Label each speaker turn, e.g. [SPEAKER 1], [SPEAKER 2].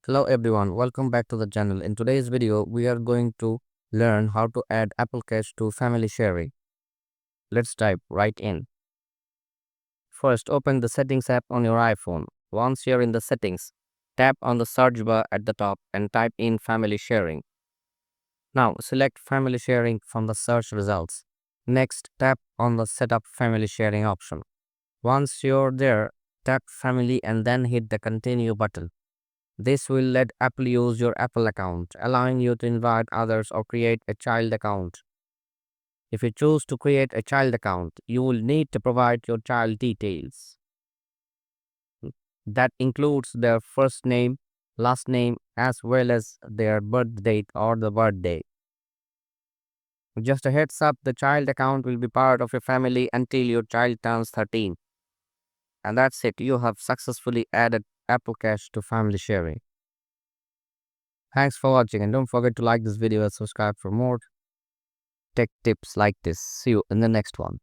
[SPEAKER 1] Hello everyone, welcome back to the channel. In today's video, we are going to learn how to add Apple Cache to family sharing. Let's dive right in. First, open the Settings app on your iPhone. Once you're in the settings, tap on the search bar at the top and type in family sharing. Now, select family sharing from the search results. Next, tap on the Setup family sharing option. Once you're there, tap family and then hit the continue button. This will let Apple use your Apple account, allowing you to invite others or create a child account. If you choose to create a child account, you will need to provide your child details. That includes their first name, last name, as well as their birth date or the birthday. Just a heads up, the child account will be part of your family until your child turns 13. And that's it, you have successfully added Apple Cache to family sharing. Thanks for watching and don't forget to like this video and subscribe for more tech tips like this. See you in the next one.